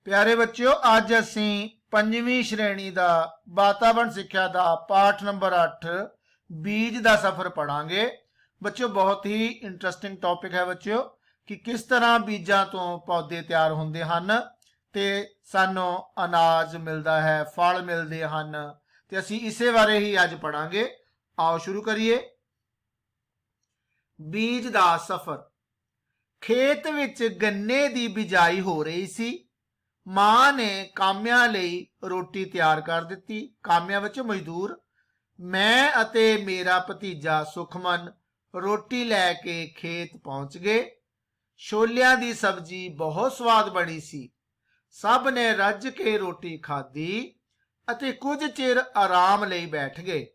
प्यारे बच्चों, अज असी पंजवीं श्रेणी का वातावरण सिक्ख्या का पाठ नंबर 8 बीज का सफर पढ़ांगे। बच्चों बहुत ही इंटरेस्टिंग टॉपिक है बच्चों कि किस तरह बीजां तो पौधे तैयार होंदे हन ते सानू अनाज मिलता है, फल मिलते हैं, ते असी इसे बारे ही अज पढ़ांगे। आओ शुरू करिए। बीज का सफर। खेत विच गन्ने की बिजाई हो रही सी। मां ने काम्या लई रोटी तैयार कर दी। काम्या बच्चों मजदूर। मैं अते मेरा भतीजा सुखमन रोटी लैके खेत पहुंच गए। छोलियां दी सब्जी बहुत स्वाद बनी सी। सब ने रज के रोटी खाधी अते कुछ चिर आराम लई बैठ गए।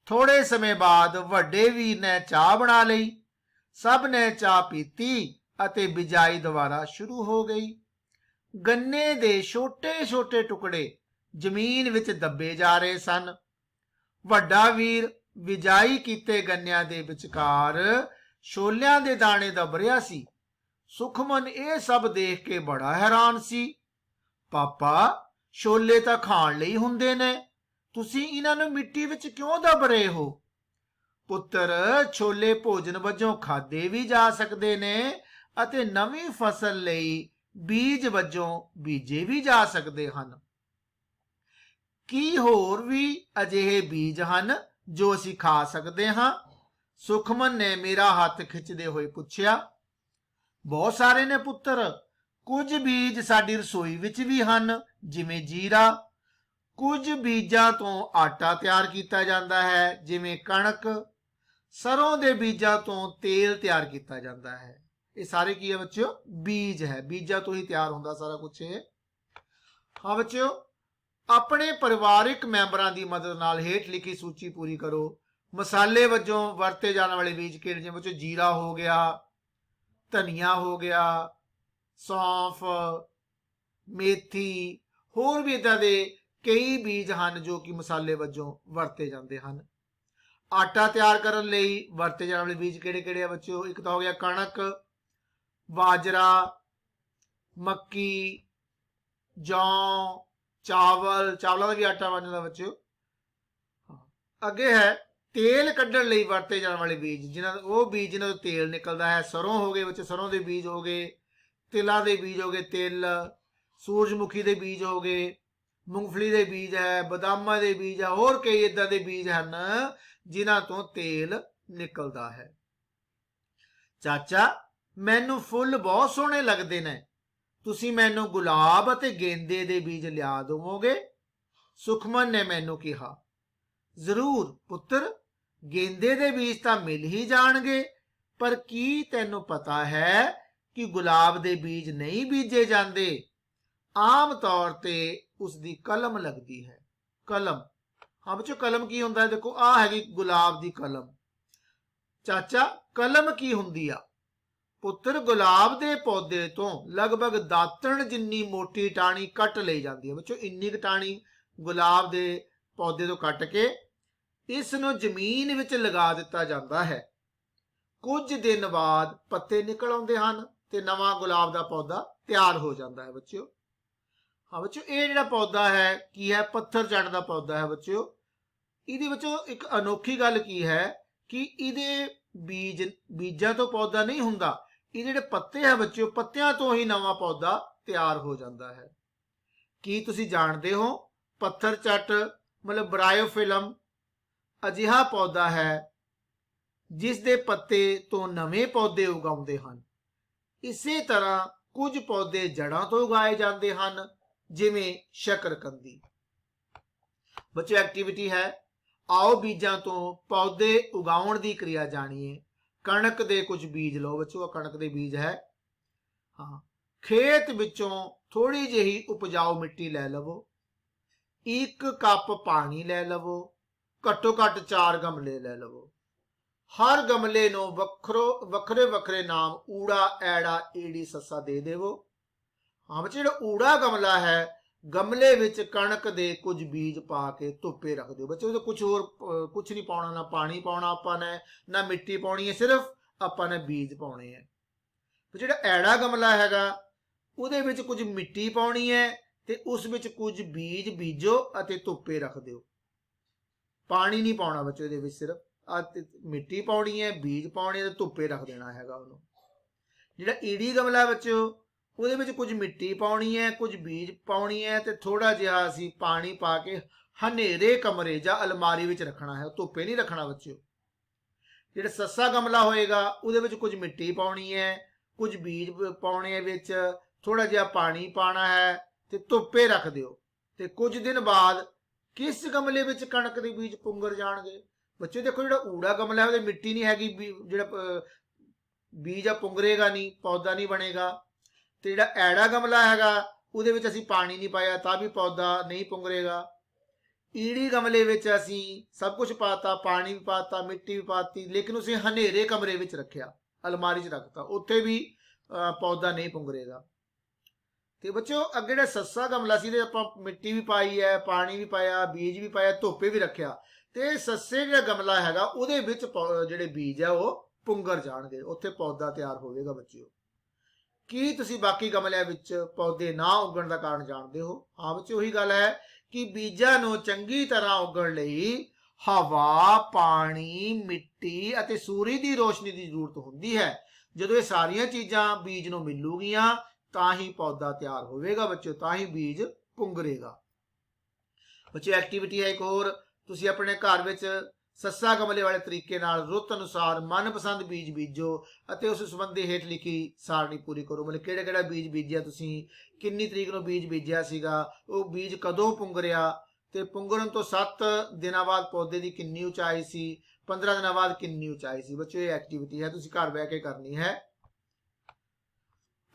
थोड़े समय बाद वड्डे वीर ने चाह बना लई। सब ने चाह पीती अते बिजाई दोबारा शुरू हो गई। गन्ने दे छोटे छोटे टुकड़े जमीन विच दबे जा रहे सन। वड्डा वीर बिजाई कीते गन्नियां दे विचकार छोलियां दे दाने दब रिहा सी। सुखमन ये सब देख के बड़ा हैरान सी। पापा, छोले तां खाण लई हुंदे ने, तुसीं इन्हां नूं मिट्टी विच क्यों दब रहे हो? पुੱਤਰ, छोले भोजन वजों खाधे भी जा सकते ने ਅਤੇ ਨਵੀਂ ਫਸਲ ਲਈ ਬੀਜ ਵਜੋਂ ਬੀਜੇ ਵੀ ਜਾ ਸਕਦੇ ਹਨ। ਕੀ ਹੋਰ ਵੀ ਅਜਿਹੇ ਬੀਜ ਹਨ ਜੋ ਅਸੀਂ ਖਾ ਸਕਦੇ ਹਾਂ? ਸੁਖਮਨ ਨੇ ਮੇਰਾ ਹੱਥ ਖਿੱਚਦੇ ਹੋਏ ਪੁੱਛਿਆ। ਬਹੁਤ ਸਾਰੇ ਨੇ ਪੁੱਤਰ। ਕੁਝ ਬੀਜ ਸਾਡੀ ਰਸੋਈ ਵਿੱਚ ਵੀ ਹਨ, ਜਿਵੇਂ ਜੀਰਾ। ਕੁਝ ਬੀਜਾਂ ਤੋਂ ਆਟਾ ਤਿਆਰ ਕੀਤਾ ਜਾਂਦਾ ਹੈ, ਜਿਵੇਂ ਕਣਕ। ਸਰੋਂ ਦੇ ਬੀਜਾਂ ਤੋਂ ਤੇਲ ਤਿਆਰ ਕੀਤਾ ਜਾਂਦਾ ਹੈ। ਇਹ ਸਾਰੇ ਕੀ ਹੈ ਬੱਚਿਓ? ਬੀਜ ਹੈ। ਬੀਜਾਂ ਤੋਂ ਹੀ ਤਿਆਰ ਹੁੰਦਾ ਸਾਰਾ ਕੁਝ ਇਹ। ਹਾਂ ਬੱਚਿਓ, ਆਪਣੇ ਪਰਿਵਾਰਿਕ ਮੈਂਬਰਾਂ ਦੀ ਮਦਦ ਨਾਲ ਹੇਠ ਲਿਖੀ ਸੂਚੀ ਪੂਰੀ ਕਰੋ। ਮਸਾਲੇ ਵਜੋਂ ਵਰਤੇ ਜਾਣ ਵਾਲੇ ਬੀਜ ਕਿਹੜੇ? ਜਿਵੇਂ ਬੱਚਿਓ ਜੀਰਾ ਹੋ ਗਿਆ, ਧਨੀਆ ਹੋ ਗਿਆ, ਸੌਂਫ, ਮੇਥੀ, ਹੋਰ ਵੀ ਇਦਾਂ ਦੇ ਕਈ ਬੀਜ ਹਨ ਜੋ ਕਿ ਮਸਾਲੇ ਵਜੋਂ ਵਰਤੇ ਜਾਂਦੇ ਹਨ। ਆਟਾ ਤਿਆਰ ਕਰਨ ਲਈ ਵਰਤੇ ਜਾਣ ਵਾਲੇ ਬੀਜ ਕਿਹੜੇ ਕਿਹੜੇ ਆ ਬੱਚਿਓ? ਇੱਕ ਤਾਂ ਹੋ ਗਿਆ ਕਣਕ, ਬਾਜਰਾ, ਮੱਕੀ, ਜੌਂ, ਚਾਵਲ। ਚਾਵਲਾਂ ਦਾ ਵੀ ਆਟਾ ਬਣ ਜਾਂਦਾ ਬੱਚਿਓ। ਅੱਗੇ ਹੈ ਤੇਲ ਕੱਢਣ ਲਈ ਵਰਤੇ ਜਾਣ ਵਾਲੇ ਬੀਜ, ਉਹ ਬੀਜ ਜਿਨ੍ਹਾਂ ਤੋਂ ਤੇਲ ਨਿਕਲਦਾ ਹੈ। ਸਰੋਂ ਹੋ ਗਏ ਬੱਚੇ, ਸਰੋਂ ਦੇ ਬੀਜ ਹੋ ਗਏ। ਤਿਲਾਂ ਦੇ ਬੀਜ ਹੋ ਗਏ, ਤਿਲ। ਸੂਰਜਮੁਖੀ ਦੇ ਬੀਜ ਹੋ ਗਏ, ਮੂੰਗਫਲੀ ਦੇ ਬੀਜ ਹੈ, ਬਦਾਮਾਂ ਦੇ ਬੀਜ ਹੈ, ਹੋਰ ਕਈ ਇਦਾਂ ਦੇ ਬੀਜ ਹਨ ਜਿਨ੍ਹਾਂ ਤੋਂ ਤੇਲ ਨਿਕਲਦਾ ਹੈ। ਚਾਚਾ, ਮੈਨੂੰ ਫੁੱਲ ਬਹੁਤ ਸੋਹਣੇ ਲੱਗਦੇ ਨੇ, ਤੁਸੀਂ ਮੈਨੂੰ ਗੁਲਾਬ ਅਤੇ ਗੇਂਦੇ ਦੇ ਬੀਜ ਲਿਆ ਦੇਵੋਗੇ? ਸੁਖਮਨ ਨੇ ਮੈਨੂੰ ਕਿਹਾ। ਜ਼ਰੂਰ ਪੁੱਤਰ, ਗੇਂਦੇ ਦੇ ਬੀਜ ਤਾਂ ਮਿਲ ਹੀ ਜਾਣਗੇ, ਪਰ ਕੀ ਤੈਨੂੰ ਪਤਾ ਹੈ ਕਿ ਗੁਲਾਬ ਦੇ ਬੀਜ ਨਹੀਂ ਬੀਜੇ ਜਾਂਦੇ? ਆਮ ਤੌਰ ਤੇ ਉਸਦੀ ਕਲਮ ਲੱਗਦੀ ਹੈ। ਕਲਮ। ਹਾਂ ਬੱਚੋ, ਕਲਮ ਕੀ ਹੁੰਦਾ ਹੈ? ਦੇਖੋ ਆਹ ਹੈਗੀ ਗੁਲਾਬ ਦੀ ਕਲਮ। ਚਾਚਾ, ਕਲਮ ਕੀ ਹੁੰਦੀ ਆ? ਪੁੱਤਰ, ਗੁਲਾਬ ਦੇ ਪੌਦੇ ਤੋਂ ਲਗਭਗ ਦਾਤਣ ਜਿੰਨੀ ਮੋਟੀ ਟਾਹਣੀ ਕੱਟ ਲਈ ਜਾਂਦੀ ਹੈ। ਬੱਚੋ ਇੰਨੀ ਕੁ ਟਾਹਣੀ ਗੁਲਾਬ ਦੇ ਪੌਦੇ ਤੋਂ ਕੱਟ ਕੇ ਇਸ ਨੂੰ ਜ਼ਮੀਨ ਵਿੱਚ ਲਗਾ ਦਿੱਤਾ ਜਾਂਦਾ ਹੈ। ਕੁਝ ਦਿਨ ਬਾਅਦ ਪੱਤੇ ਨਿਕਲ ਆਉਂਦੇ ਹਨ ਤੇ ਨਵਾਂ ਗੁਲਾਬ ਦਾ ਪੌਦਾ ਤਿਆਰ ਹੋ ਜਾਂਦਾ ਹੈ ਬੱਚਿਓ। ਹਾਂ ਬੱਚਿਓ, ਇਹ ਜਿਹੜਾ ਪੌਦਾ ਹੈ ਕੀ ਹੈ? ਪੱਥਰ ਚੜ੍ਹਨ ਦਾ ਪੌਦਾ ਹੈ ਬੱਚਿਓ। ਇਹਦੇ ਵਿੱਚੋਂ ਇੱਕ ਅਨੋਖੀ ਗੱਲ ਕੀ ਹੈ ਕਿ ਇਹਦੇ ਬੀਜਾਂ ਤੋਂ ਪੌਦਾ ਨਹੀਂ ਹੁੰਦਾ। ਇਹ ਜਿਹੜੇ ਪੱਤੇ ਹੈ ਬੱਚਿਓ, ਪੱਤਿਆਂ ਤੋਂ ਹੀ ਨਵਾਂ ਪੌਦਾ ਤਿਆਰ ਹੋ ਜਾਂਦਾ ਹੈ। ਕੀ ਤੁਸੀਂ ਜਾਣਦੇ ਹੋ ਪੱਥਰ ਚੱਟ ਮਤਲਬ ਬਰਾਇਓਫਿਲਮ ਅਜਿਹਾ ਪੌਦਾ ਹੈ ਜਿਸ ਦੇ ਪੱਤੇ ਤੋਂ ਨਵੇਂ ਪੌਦੇ ਉਗਾਉਂਦੇ ਹਨ। ਇਸੇ ਤਰ੍ਹਾਂ ਕੁਝ ਪੌਦੇ ਜੜ੍ਹਾਂ ਤੋਂ ਉਗਾਏ ਜਾਂਦੇ ਹਨ, ਜਿਵੇਂ ਸ਼ਕਰਕੰਦੀ। ਬੱਚੋ ਐਕਟੀਵਿਟੀ ਹੈ, ਆਓ ਬੀਜਾਂ ਤੋਂ ਪੌਦੇ ਉਗਾਉਣ ਦੀ ਕਿਰਿਆ ਜਾਣੀਏ। ਕਣਕ ਦੇ ਕੁਝ ਬੀਜ ਲਓ ਬੱਚੋ, ਕਣਕ ਦੇ ਬੀਜ ਹੈ। ਹਾਂ, ਖੇਤ ਵਿੱਚੋਂ ਥੋੜੀ ਜਿਹੀ ਉਪਜਾਊ ਮਿੱਟੀ ਲੈ ਲਵੋ। 1 ਕੱਪ ਪਾਣੀ ਲੈ ਲਵੋ। ਘੱਟੋ ਘੱਟ 4 ਗਮਲੇ ਲੈ ਲਵੋ। ਹਰ ਗਮਲੇ ਨੂੰ ਵੱਖਰੇ ਵੱਖਰੇ ਨਾਮ ਊੜਾ, ਐੜਾ, ਈੜੀ, ਸੱਸਾ ਦੇ ਦੇਵੋ। ਹਾਂ ਬੱਚੇ, ਜਿਹੜਾ ਊੜਾ ਗਮਲਾ ਹੈ, ਗਮਲੇ ਵਿੱਚ ਕਣਕ ਦੇ ਕੁਝ ਬੀਜ ਪਾ ਕੇ ਧੁੱਪੇ ਰੱਖ ਦਿਓ ਬੱਚੇ। ਉਹਦੇ ਕੁਝ ਨਹੀਂ ਪਾਉਣਾ, ਨਾ ਪਾਣੀ ਪਾਉਣਾ ਆਪਾਂ ਨੇ, ਨਾ ਮਿੱਟੀ ਪਾਉਣੀ ਹੈ, ਸਿਰਫ ਆਪਾਂ ਨੇ ਬੀਜ ਪਾਉਣੇ ਹੈ। ਜਿਹੜਾ ਐੜਾ ਗਮਲਾ ਹੈਗਾ ਉਹਦੇ ਵਿੱਚ ਕੁਝ ਮਿੱਟੀ ਪਾਉਣੀ ਹੈ ਤੇ ਉਸ ਵਿੱਚ ਕੁਝ ਬੀਜ ਬੀਜੋ ਅਤੇ ਧੁੱਪੇ ਰੱਖ ਦਿਓ। ਪਾਣੀ ਨਹੀਂ ਪਾਉਣਾ ਬੱਚੋ ਇਹਦੇ ਵਿੱਚ, ਸਿਰਫ ਮਿੱਟੀ ਪਾਉਣੀ ਹੈ, ਬੀਜ ਪਾਉਣੇ ਤੇ ਧੁੱਪੇ ਰੱਖ ਦੇਣਾ ਹੈਗਾ ਉਹਨੂੰ। ਜਿਹੜਾ ਈੜੀ ਗਮਲਾ ਬੱਚੋ ਉਹਦੇ ਵਿੱਚ ਕੁਝ ਮਿੱਟੀ ਪਾਉਣੀ ਹੈ, ਕੁਝ ਬੀਜ ਪਾਉਣੀ ਹੈ ਤੇ ਥੋੜਾ ਜਿਹਾ ਅਸੀਂ ਪਾਣੀ ਪਾ ਕੇ ਹਨੇਰੇ ਕਮਰੇ ਜਾਂ ਅਲਮਾਰੀ ਵਿੱਚ ਰੱਖਣਾ ਹੈ, ਧੁੱਪੇ ਨਹੀਂ ਰੱਖਣਾ ਬੱਚਿਓ। ਜਿਹੜਾ ਸੱਸਾ ਗਮਲਾ ਹੋਏਗਾ ਉਹਦੇ ਵਿੱਚ ਕੁਝ ਮਿੱਟੀ ਪਾਉਣੀ ਹੈ, ਕੁਝ ਬੀਜ ਪਾਉਣੇ ਵਿੱਚ, ਥੋੜਾ ਜਿਹਾ ਪਾਣੀ ਪਾਣਾ ਹੈ ਤੇ ਧੁੱਪੇ ਰੱਖ ਦਿਓ। ਤੇ ਕੁਝ ਦਿਨ ਬਾਅਦ ਕਿਸ ਗਮਲੇ ਵਿੱਚ ਕਣਕ ਦੇ ਬੀਜ ਪੁੰਗਰ ਜਾਣਗੇ? ਬੱਚੇ ਦੇਖੋ, ਜਿਹੜਾ ਊੜਾ ਗਮਲਾ ਹੈ ਉਹਦੇ ਮਿੱਟੀ ਨਹੀਂ ਹੈਗੀ, ਜਿਹੜਾ ਬੀਜ ਆ ਪੁੰਗਰੇਗਾ ਨਹੀਂ, ਪੌਦਾ ਨਹੀਂ ਬਣੇਗਾ। ਤੇ ਜਿਹੜਾ ਐੜਾ ਗਮਲਾ ਹੈਗਾ ਉਹਦੇ ਵਿੱਚ ਅਸੀਂ ਪਾਣੀ ਨਹੀਂ ਪਾਇਆ ਤਾਂ ਵੀ ਪੌਦਾ ਨਹੀਂ ਪੁੰਗਰੇਗਾ। ਈੜੀ ਗਮਲੇ ਵਿੱਚ ਅਸੀਂ ਸਭ ਕੁਝ ਪਾਤਾ, ਪਾਣੀ ਵੀ ਪਾਤਾ, ਮਿੱਟੀ ਵੀ ਪਾਤੀ, ਲੇਕਿਨ ਉਸੇ ਹਨੇਰੇ ਕਮਰੇ ਵਿੱਚ ਰੱਖਿਆ, ਅਲਮਾਰੀ 'ਚ ਰੱਖਤਾ, ਉੱਥੇ ਵੀ ਪੌਦਾ ਨਹੀਂ ਪੁੰਗਰੇਗਾ। ਤੇ ਬੱਚੋ ਅੱਗੇ ਜਿਹੜਾ ਸੱਸਾ ਗਮਲਾ ਸੀ ਤੇ ਆਪਾਂ ਮਿੱਟੀ ਵੀ ਪਾਈ ਹੈ, ਪਾਣੀ ਵੀ ਪਾਇਆ, ਬੀਜ ਵੀ ਪਾਇਆ, ਧੁੱਪੇ ਵੀ ਰੱਖਿਆ, ਤੇ ਸੱਸੇ ਜਿਹੜਾ ਗਮਲਾ ਹੈਗਾ ਉਹਦੇ ਵਿੱਚ ਜਿਹੜੇ ਬੀਜ ਆ ਉਹ ਪੁੰਗਰ ਜਾਣਗੇ, ਉੱਥੇ ਪੌਦਾ ਤਿਆਰ ਹੋਵੇਗਾ ਬੱਚਿਓ। ਕੀ ਤੁਸੀਂ ਬਾਕੀ ਗਮਲਿਆਂ ਵਿੱਚ ਪੌਦੇ ਨਾ ਉੱਗਣ ਦਾ ਕਾਰਨ ਜਾਣਦੇ ਹੋ? ਹਾਂ ਬੱਚਿਓ, ਉਹੀ ਗੱਲ ਹੈ ਕਿ ਬੀਜਾਂ ਨੂੰ ਚੰਗੀ ਤਰ੍ਹਾਂ ਉੱਗਣ ਲਈ ਹਵਾ, ਪਾਣੀ, ਮਿੱਟੀ ਅਤੇ ਸੂਰਜ ਦੀ ਰੋਸ਼ਨੀ ਦੀ ਜ਼ਰੂਰਤ ਹੁੰਦੀ ਹੈ। ਜਦੋਂ ਇਹ ਸਾਰੀਆਂ ਚੀਜ਼ਾਂ ਬੀਜ ਨੂੰ ਮਿਲੂਗੀਆਂ ਤਾਂ ਹੀ ਪੌਦਾ ਤਿਆਰ ਹੋਵੇਗਾ ਬੱਚਿਓ, ਤਾਂ ਹੀ ਬੀਜ ਪੁੰਗਰੇਗਾ। ਬੱਚਿਓ ਐਕਟੀਵਿਟੀ ਹੈ ਇੱਕ ਹੋਰ, ਤੁਸੀਂ ਆਪਣੇ ਘਰ ਵਿੱਚ ਸੱਸਾ ਗਮਲੇ ਵਾਲੇ ਤਰੀਕੇ ਨਾਲ ਰੁੱਤ ਅਨੁਸਾਰ ਮਨਪਸੰਦ ਬੀਜ ਬੀਜੋ ਅਤੇ ਉਸ ਸੰਬੰਧੀ ਹੇਠ ਲਿਖੀ ਸਾਰਣੀ ਪੂਰੀ ਕਰੋ। ਮਤਲਬ ਕਿਹੜਾ ਕਿਹੜਾ ਬੀਜ ਬੀਜਿਆ ਤੁਸੀਂ, ਕਿੰਨੀ ਤਰੀਕ ਨੂੰ ਬੀਜ ਬੀਜਿਆ ਸੀਗਾ, ਉਹ ਬੀਜ ਕਦੋਂ ਪੁੰਗਰਿਆ, ਤੇ ਪੁੰਗਰਨ ਤੋਂ 7 ਦਿਨਾਂ ਬਾਅਦ ਪੌਦੇ ਦੀ ਕਿੰਨੀ ਉਚਾਈ ਸੀ, 15 ਦਿਨਾਂ ਬਾਅਦ ਕਿੰਨੀ ਉਚਾਈ ਸੀ। ਬੱਚਿਓ ਇਹ ਐਕਟੀਵਿਟੀ ਹੈ, ਤੁਸੀਂ ਘਰ ਬਹਿ ਕੇ ਕਰਨੀ ਹੈ।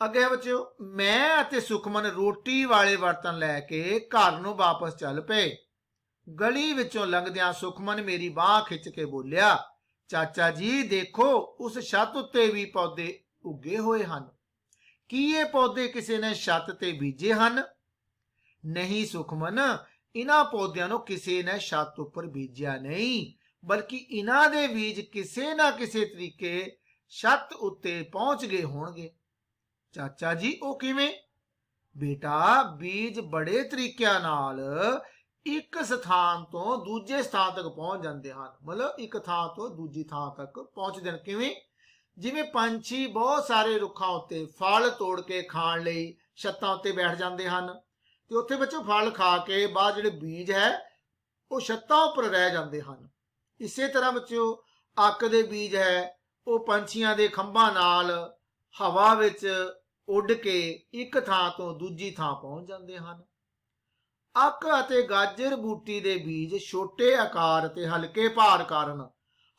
ਅੱਗੇ ਬੱਚਿਓ, ਮੈਂ ਅਤੇ ਸੁਖਮਨ ਰੋਟੀ ਵਾਲੇ ਬਰਤਨ ਲੈ ਕੇ ਘਰ ਨੂੰ ਵਾਪਸ ਚੱਲ ਪਏ। ਗਲੀ ਵਿੱਚੋਂ ਲੰਘਦਿਆਂ ਸੁਖਮਨ ਮੇਰੀ ਬਾਹ ਖਿੱਚ ਕੇ ਬੋਲਿਆ, ਚਾਚਾ ਜੀ ਦੇਖੋ, ਉਸ ਛੱਤ ਉੱਤੇ ਵੀ ਪੌਦੇ ਉੱਗੇ ਹੋਏ ਹਨ। ਕੀ ਇਹ ਪੌਦੇ ਕਿਸੇ ਨੇ ਛੱਤ ਤੇ ਬੀਜੇ ਹਨ? ਨਹੀਂ ਸੁਖਮਨ, ਇਹਨਾਂ ਪੌਦਿਆਂ ਨੂੰ ਕਿਸੇ ਨੇ ਛੱਤ ਉੱਪਰ ਬੀਜਿਆ ਨਹੀਂ, ਬਲਕਿ ਇਹਨਾਂ ਦੇ ਬੀਜ ਕਿਸੇ ਨਾ ਕਿਸੇ ਤਰੀਕੇ ਛੱਤ ਉੱਤੇ ਪਹੁੰਚ ਗਏ ਹੋਣਗੇ। ਚਾਚਾ ਜੀ ਉਹ ਕਿਵੇਂ? ਬੇਟਾ, ਬੀਜ ਬੜੇ ਤਰੀਕਿਆਂ ਨਾਲ ਇੱਕ ਸਥਾਨ ਤੋਂ ਦੂਜੇ ਸਥਾਨ ਤੱਕ ਪਹੁੰਚ ਜਾਂਦੇ ਹਨ। ਮਤਲਬ ਇੱਕ ਥਾਂ ਤੋਂ ਦੂਜੀ ਥਾਂ ਤੱਕ ਪਹੁੰਚਦੇ ਹਨ। ਕਿਵੇਂ? ਜਿਵੇਂ ਪੰਛੀ ਬਹੁਤ ਸਾਰੇ ਰੁੱਖਾਂ ਉੱਤੇ ਫਲ ਤੋੜ ਕੇ ਖਾਣ ਲਈ ਛੱਤਾਂ ਉੱਤੇ ਬੈਠ ਜਾਂਦੇ ਹਨ ਤੇ ਉੱਥੇ ਬੱਚੋ ਫਲ ਖਾ ਕੇ ਬਾਅਦ ਜਿਹੜੇ ਬੀਜ ਹੈ ਉਹ ਛੱਤਾਂ ਉੱਪਰ ਰਹਿ ਜਾਂਦੇ ਹਨ। ਇਸੇ ਤਰ੍ਹਾਂ ਬੱਚਿਓ ਅੱਕ ਦੇ ਬੀਜ ਹੈ ਉਹ ਪੰਛੀਆਂ ਦੇ ਖੰਭਾਂ ਨਾਲ ਹਵਾ ਵਿੱਚ ਉੱਡ ਕੇ ਇੱਕ ਥਾਂ ਤੋਂ ਦੂਜੀ ਥਾਂ ਪਹੁੰਚ ਜਾਂਦੇ ਹਨ। ਅੱਕ ਅਤੇ ਗਾਜਰ ਬੂਟੀ ਦੇ ਬੀਜ ਛੋਟੇ ਆਕਾਰ ਤੇ ਹਲਕੇ ਭਾਰ ਕਾਰਨ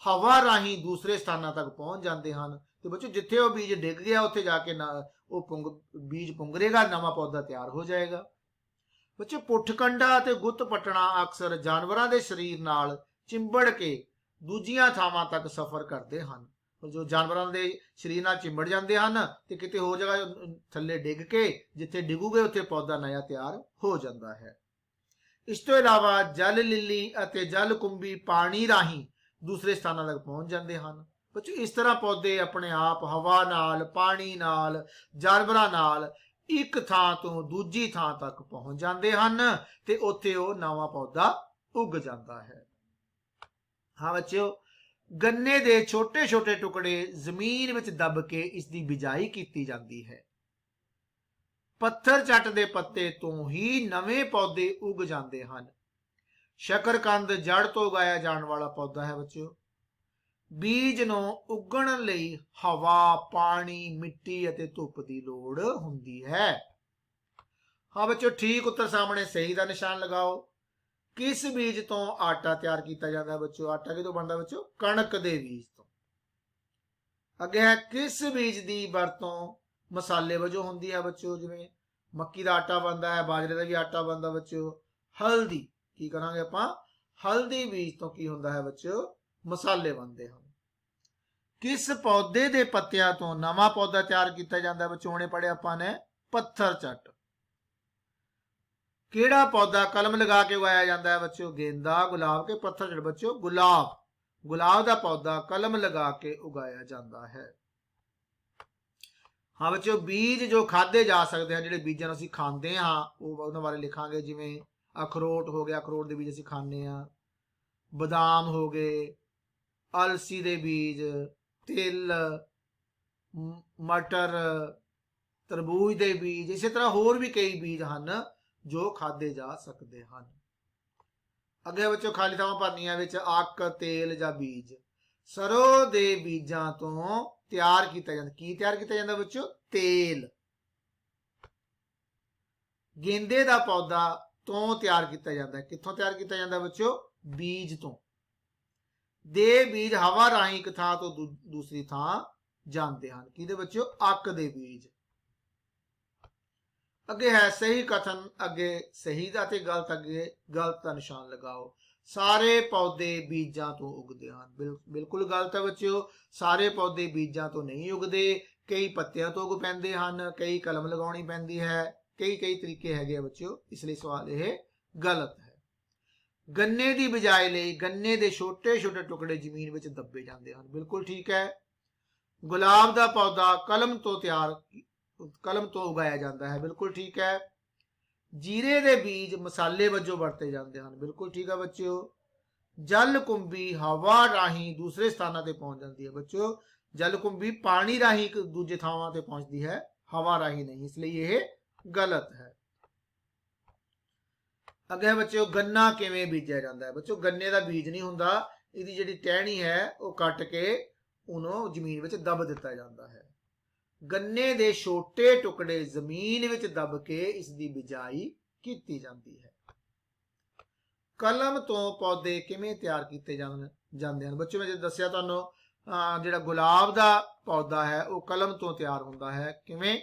ਹਵਾ ਰਾਹੀਂ ਦੂਸਰੇ ਸਥਾਨਾਂ ਤੱਕ ਪਹੁੰਚ ਜਾਂਦੇ ਹਨ। ਤੇ ਬੱਚੋ ਜਿੱਥੇ ਉਹ ਬੀਜ ਡਿੱਗ ਗਿਆ ਉੱਥੇ ਜਾ ਕੇ ਉਹ ਬੀਜ ਪੁੰਗਰੇਗਾ, ਨਵਾਂ ਪੌਦਾ ਤਿਆਰ ਹੋ ਜਾਏਗਾ। ਬੱਚੋ ਪੁੱਠਕੰਡਾ ਅਤੇ ਗੁੱਤ ਪਟਣਾ ਅਕਸਰ ਜਾਨਵਰਾਂ ਦੇ ਸਰੀਰ ਨਾਲ ਚਿੰਬੜ ਕੇ ਦੂਜੀਆਂ ਥਾਵਾਂ ਤੱਕ ਸਫ਼ਰ ਕਰਦੇ ਹਨ। ਜੋ ਜਾਨਵਰਾਂ ਦੇ ਸਰੀਰ ਨਾਲ ਚਿੰਬੜ ਜਾਂਦੇ ਹਨ ਤੇ ਕਿਤੇ ਹੋਰ ਜਗ੍ਹਾ ਥੱਲੇ ਡਿੱਗ ਕੇ ਜਿੱਥੇ ਡਿੱਗੂਗੇ ਉੱਥੇ ਪੌਦਾ ਨਵਾਂ ਤਿਆਰ ਹੋ ਜਾਂਦਾ ਹੈ। ਇਸ ਤੋਂ ਇਲਾਵਾ ਜਲ ਲਿੱਲੀ ਅਤੇ ਜਲ ਕੁੰਭੀ ਪਾਣੀ ਰਾਹੀਂ ਦੂਸਰੇ ਸਥਾਨਾਂ ਤੱਕ ਪਹੁੰਚ ਜਾਂਦੇ ਹਨ। ਬੱਚੋ ਇਸ ਤਰ੍ਹਾਂ ਪੌਦੇ ਆਪਣੇ ਆਪ ਹਵਾ ਨਾਲ, ਪਾਣੀ ਨਾਲ, ਜਾਨਵਰਾਂ ਨਾਲ ਇੱਕ ਥਾਂ ਤੋਂ ਦੂਜੀ ਥਾਂ ਤੱਕ ਪਹੁੰਚ ਜਾਂਦੇ ਹਨ ਤੇ ਉੱਥੇ ਉਹ ਨਵਾਂ ਪੌਦਾ ਉੱਗ ਜਾਂਦਾ ਹੈ। ਹਾਂ ਬੱਚਿਓ, ਗੰਨੇ ਦੇ ਛੋਟੇ ਛੋਟੇ ਟੁਕੜੇ ਜ਼ਮੀਨ ਵਿੱਚ ਦੱਬ ਕੇ ਇਸ ਦੀ ਬਿਜਾਈ ਕੀਤੀ ਜਾਂਦੀ ਹੈ। ਪੱਥਰ ਚੱਟ ਦੇ ਪੱਤੇ ਤੋਂ ਹੀ ਨਵੇਂ ਪੌਦੇ ਉੱਗ ਜਾਂਦੇ ਹਨ। ਸ਼ਕਰਕੰਦ ਜੜ ਤੋਂ ਉਗਾਇਆ ਜਾਣ ਵਾਲਾ ਪੌਦਾ ਹੈ ਬੱਚਿਓ। ਬੀਜ ਨੂੰ ਉੱਗਣ ਲਈ ਹਵਾ, ਪਾਣੀ, ਮਿੱਟੀ ਅਤੇ ਧੁੱਪ ਦੀ ਲੋੜ ਹੁੰਦੀ ਹੈ। ਹਾਂ ਬੱਚਿਓ, ਠੀਕ ਉੱਤਰ ਸਾਹਮਣੇ ਸਹੀ ਦਾ ਨਿਸ਼ਾਨ ਲਗਾਓ। ਕਿਸ ਬੀਜ ਤੋਂ ਆਟਾ ਤਿਆਰ ਕੀਤਾ ਜਾਂਦਾ ਹੈ ਬੱਚਿਓ? ਆਟਾ ਕਿਦੋਂ ਬਣਦਾ ਬੱਚਿਓ? ਕਣਕ ਦੇ ਬੀਜ ਤੋਂ। ਅੱਗੇ ਹੈ, ਕਿਸ ਬੀਜ ਦੀ ਵਰਤੋਂ ਮਸਾਲੇ ਵਜੋਂ ਹੁੰਦੀ ਹੈ ਬੱਚਿਓ? ਜਿਵੇਂ ਮੱਕੀ ਦਾ ਆਟਾ ਬਣਦਾ ਹੈ, ਬਾਜਰੇ ਦਾ ਵੀ ਆਟਾ ਬਣਦਾ ਬੱਚਿਓ। ਹਲਦੀ, ਕੀ ਕਰਾਂਗੇ ਆਪਾਂ? ਹਲਦੀ ਬੀਜ ਤੋਂ ਕੀ ਹੁੰਦਾ ਹੈ ਬੱਚਿਓ? ਮਸਾਲੇ ਬਣਦੇ ਹਨ। ਕਿਸ ਪੌਦੇ ਦੇ ਪੱਤਿਆਂ ਤੋਂ ਨਵਾਂ ਪੌਦਾ ਤਿਆਰ ਕੀਤਾ ਜਾਂਦਾ ਬੱਚਿਓ? ਹੁਣੇ ਪੜ੍ਹਿਆ ਆਪਾਂ ਨੇ, ਪੱਥਰ ਚੱਟ। ਕਿਹੜਾ ਪੌਦਾ ਕਲਮ ਲਗਾ ਕੇ ਉਗਾਇਆ ਜਾਂਦਾ ਹੈ ਬੱਚਿਓ? ਗੇਂਦਾ, ਗੁਲਾਬ ਕੇ ਪੱਥਰ ਚੱਟ? ਬੱਚਿਓ ਗੁਲਾਬ। ਗੁਲਾਬ ਦਾ ਪੌਦਾ ਕਲਮ ਲਗਾ ਕੇ ਉਗਾਇਆ ਜਾਂਦਾ ਹੈ। ਹਾਂ ਬੱਚਿਓ, ਬੀਜ ਜੋ ਖਾਦੇ ਜਾ ਸਕਦੇ ਹਨ, ਜਿਹੜੇ ਬੀਜਾਂ ਨੂੰ ਅਸੀਂ ਖਾਂਦੇ ਹਾਂ ਉਹ ਉਹਨਾਂ ਬਾਰੇ ਲਿਖਾਂਗੇ। ਜਿਵੇਂ ਅਖਰੋਟ ਹੋ ਗਿਆ, ਅਖਰੋਟ ਦੇ ਬੀਜ ਅਸੀਂ ਖਾਂਦੇ ਹਾਂ। ਬਦਾਮ ਹੋ ਗਏ, ਅਲਸੀ ਦੇ ਬੀਜ, ਤਿਲ, ਮਟਰ, ਤਰਬੂਜ ਦੇ ਬੀਜ, ਇਸੇ ਤਰ੍ਹਾਂ ਹੋਰ ਵੀ ਕਈ ਬੀਜ ਹਨ ਜੋ ਖਾਦੇ ਜਾ ਸਕਦੇ ਹਨ। ਅੱਗੇ ਬੱਚੋ ਖਾਲੀ ਥਾਵਾਂ ਭਰਨੀਆਂ ਵਿੱਚ ਅੱਕ, ਤੇਲ ਜਾਂ ਬੀਜ। ਸਰੋਂ ਦੇ ਬੀਜਾਂ ਤੋਂ ਤਿਆਰ ਕੀਤਾ ਜਾਂਦਾ, ਕੀ ਤਿਆਰ ਕੀਤਾ ਜਾਂਦਾ ਬੱਚੋ? ਤੇਲ। ਗੇਂਦੇ ਦਾ ਪੌਦਾ ਤੋਂ ਤਿਆਰ ਕੀਤਾ ਜਾਂਦਾ, ਕਿੱਥੋਂ ਤਿਆਰ ਕੀਤਾ ਜਾਂਦਾ ਬੱਚੋ? ਬੀਜ ਤੋਂ। ਦੇ ਬੀਜ ਹਵਾ ਰਾਹੀਂ ਇੱਕ ਥਾਂ ਤੋਂ ਦੂਸਰੀ ਥਾਂ ਜਾਂਦੇ ਹਨ, ਕਿਹਦੇ ਬੱਚੋ? ਅੱਕ ਦੇ ਬੀਜ। ਅੱਗੇ ਹੈ ਸਹੀ ਕਥਨ, ਅੱਗੇ ਸਹੀ ਦਾ ਤੇ ਗਲਤ, ਅੱਗੇ ਗਲਤ ਦਾ ਨਿਸ਼ਾਨ ਲਗਾਓ। ਸਾਰੇ ਪੌਦੇ ਬੀਜਾਂ ਤੋਂ ਉਗਦੇ ਹਨ, ਬਿਲਕੁਲ ਗਲਤ ਹੈ ਬੱਚਿਓ। ਸਾਰੇ ਪੌਦੇ ਬੀਜਾਂ ਤੋਂ ਨਹੀਂ ਉਗਦੇ, ਕਈ ਪੱਤਿਆਂ ਤੋਂ ਉਗ ਪੈਂਦੇ ਹਨ, ਕਈ ਕਲਮ ਲਗਾਉਣੀ ਪੈਂਦੀ ਹੈ, ਕਈ ਤਰੀਕੇ ਹੈਗੇ ਆ ਬੱਚਿਓ, ਇਸ ਲਈ ਸਵਾਲ ਇਹ ਗਲਤ ਹੈ। ਗੰਨੇ ਦੀ ਬਿਜਾਈ ਲਈ ਗੰਨੇ ਦੇ ਛੋਟੇ ਛੋਟੇ ਟੁਕੜੇ ਜ਼ਮੀਨ ਵਿੱਚ ਦੱਬੇ ਜਾਂਦੇ ਹਨ, ਬਿਲਕੁਲ ਠੀਕ ਹੈ। ਗੁਲਾਬ ਦਾ ਪੌਦਾ ਕਲਮ ਤੋਂ ਉਗਾਇਆ ਜਾਂਦਾ ਹੈ, ਬਿਲਕੁਲ ਠੀਕ ਹੈ। ਜੀਰੇ ਦੇ ਬੀਜ ਮਸਾਲੇ ਵਜੋਂ ਵਰਤੇ ਜਾਂਦੇ ਹਨ, ਬਿਲਕੁਲ ਠੀਕ ਹੈ ਬੱਚਿਓ। ਜਲ ਕੁੰਭੀ ਹਵਾ ਰਾਹੀਂ ਦੂਸਰੇ ਸਥਾਨਾਂ ਤੇ ਪਹੁੰਚ ਜਾਂਦੀ ਹੈ ਬੱਚਿਓ। ਜਲ ਕੁੰਭੀ ਪਾਣੀ ਰਾਹੀਂ ਇੱਕ ਦੂਜੇ ਥਾਵਾਂ ਤੇ ਪਹੁੰਚਦੀ ਹੈ, ਹਵਾ ਰਾਹੀਂ ਨਹੀਂ, ਇਸ ਲਈ ਇਹ ਗਲਤ ਹੈ। ਅੱਗੇ ਬੱਚਿਓ ਗੰਨਾ ਕਿਵੇਂ ਬੀਜਿਆ ਜਾਂਦਾ ਹੈ? ਬੱਚਿਓ ਗੰਨੇ ਦਾ ਬੀਜ ਨਹੀਂ ਹੁੰਦਾ, ਇਹਦੀ ਜਿਹੜੀ ਟਹਿਣੀ ਹੈ ਉਹ ਕੱਟ ਕੇ ਉਹਨੂੰ ਜ਼ਮੀਨ ਵਿੱਚ ਦੱਬ ਦਿੱਤਾ ਜਾਂਦਾ ਹੈ। ਗੰਨੇ ਦੇ ਛੋਟੇ ਟੁਕੜੇ ਜ਼ਮੀਨ ਵਿੱਚ ਦੱਬ ਕੇ ਇਸ ਦੀ ਬਿਜਾਈ ਕੀਤੀ ਜਾਂਦੀ ਹੈ। ਕਲਮ ਤੋਂ ਪੌਦੇ ਕਿਵੇਂ ਤਿਆਰ ਕੀਤੇ ਜਾਂਦੇ ਹਨ? ਬੱਚਿਓ ਮੈਂ ਦੱਸਿਆ ਤੁਹਾਨੂੰ, ਜਿਹੜਾ ਗੁਲਾਬ ਦਾ ਪੌਦਾ ਹੈ ਉਹ ਕਲਮ ਤੋਂ ਤਿਆਰ ਹੁੰਦਾ ਹੈ। ਕਿਵੇਂ?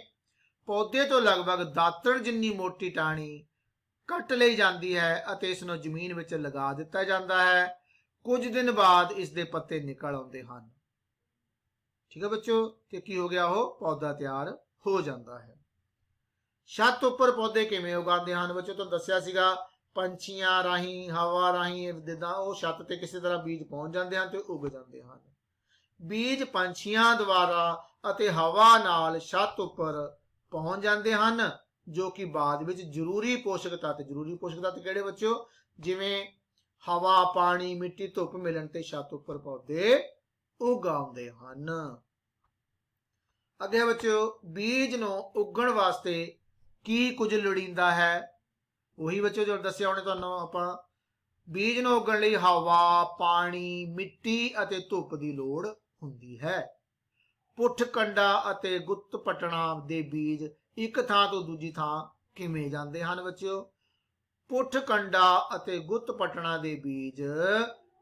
ਪੌਦੇ ਤੋਂ ਲਗਭਗ ਦਾਤਣ ਜਿੰਨੀ ਮੋਟੀ ਟਾਹਣੀ ਕੱਟ ਲਈ ਜਾਂਦੀ ਹੈ ਅਤੇ ਇਸ ਨੂੰ ਜ਼ਮੀਨ ਵਿੱਚ ਲਗਾ ਦਿੱਤਾ ਜਾਂਦਾ ਹੈ। ਕੁਝ ਦਿਨ ਬਾਅਦ ਇਸ ਦੇ ਪੱਤੇ ਨਿਕਲ ਆਉਂਦੇ ਹਨ, ਠੀਕ ਹੈ ਬੱਚਿਓ, ਤੇ ਕੀ ਹੋ ਗਿਆ? ਉਹ ਪੌਦਾ ਤਿਆਰ ਹੋ ਜਾਂਦਾ ਹੈ। ਛੱਤ ਉੱਪਰ ਪੌਦੇ ਕਿਵੇਂ ਉਗਾਉਂਦੇ ਹਨ? ਬੱਚਿਓ ਤੁਹਾਨੂੰ ਦੱਸਿਆ ਸੀਗਾ, ਪੰਛੀਆਂ ਰਾਹੀਂ, ਹਵਾ ਰਾਹੀਂ, ਜਿੱਦਾਂ ਉਹ ਛੱਤ ਤੇ ਕਿਸੇ ਤਰ੍ਹਾਂ ਬੀਜ ਪਹੁੰਚ ਜਾਂਦੇ ਹਨ ਤੇ ਉਗ ਜਾਂਦੇ ਹਨ। ਬੀਜ ਪੰਛੀਆਂ ਦੁਆਰਾ ਅਤੇ ਹਵਾ ਨਾਲ ਛੱਤ ਉੱਪਰ ਪਹੁੰਚ ਜਾਂਦੇ ਹਨ, ਜੋ ਕਿ ਬਾਅਦ ਵਿੱਚ ਜ਼ਰੂਰੀ ਪੋਸ਼ਕ ਤੱਤ ਕਿਹੜੇ ਬੱਚਿਓ? ਜਿਵੇਂ ਹਵਾ, ਪਾਣੀ, ਮਿੱਟੀ, ਧੁੱਪ ਮਿਲਣ ਤੇ ਛੱਤ ਉੱਪਰ ਪੌਦੇ ਉਗਾਉਂਦੇ ਹਨ। ਅੱਗੇ ਬੱਚਿਓ ਬੀਜ ਨੂੰ ਉਗਣ ਵਾਸਤੇ ਕੀ ਕੁਝ ਲੋੜੀਂਦਾ ਹੈ? ਉਹੀ ਬੱਚਿਓ ਜੋ ਦੱਸਿਆ ਉਹਨੇ ਤੁਹਾਨੂੰ ਆਪਾਂ, ਬੀਜ ਨੂੰ ਉਗਣ ਲਈ ਹਵਾ, ਪਾਣੀ, ਮਿੱਟੀ ਅਤੇ ਧੁੱਪ ਦੀ ਲੋੜ ਹੁੰਦੀ ਹੈ। ਪੁੱਠ ਕੰਡਾ ਅਤੇ ਗੁੱਤ ਪਟਣਾ ਦੇ ਬੀਜ ਇੱਕ ਥਾਂ ਤੋਂ ਦੂਜੀ ਥਾਂ ਕਿਵੇਂ ਜਾਂਦੇ ਹਨ ਬੱਚਿਓ? ਪੁੱਠ ਕੰਡਾ ਅਤੇ ਗੁੱਤ ਪਟਣਾ ਦੇ ਬੀਜ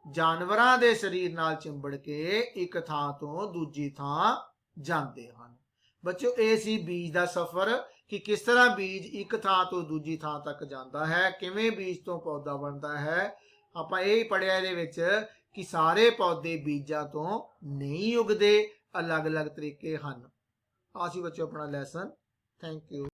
ਜਾਨਵਰਾਂ ਦੇ ਸਰੀਰ ਨਾਲ ਚਿੰਬੜ ਕੇ ਇੱਕ ਥਾਂ ਤੋਂ ਦੂਜੀ ਥਾਂ ਜਾਂਦੇ ਹਨ। ਬੱਚਿਓ ਇਹ ਸੀ ਬੀਜ ਦਾ ਸਫ਼ਰ, ਕਿ ਕਿਸ ਤਰ੍ਹਾਂ ਬੀਜ ਇੱਕ ਥਾਂ ਤੋਂ ਦੂਜੀ ਥਾਂ ਤੱਕ ਜਾਂਦਾ ਹੈ, ਕਿਵੇਂ ਬੀਜ ਤੋਂ ਪੌਦਾ ਬਣਦਾ ਹੈ। ਆਪਾਂ ਇਹ ਪੜ੍ਹਿਆ ਇਹਦੇ ਵਿੱਚ ਕਿ ਸਾਰੇ ਪੌਦੇ ਬੀਜਾਂ ਤੋਂ ਨਹੀਂ ਉਗਦੇ, ਅਲੱਗ-ਅਲੱਗ ਤਰੀਕੇ ਹਨ। ਆਹ ਸੀ ਬੱਚਿਓ ਆਪਣਾ ਲੈਸਨ। Thank you.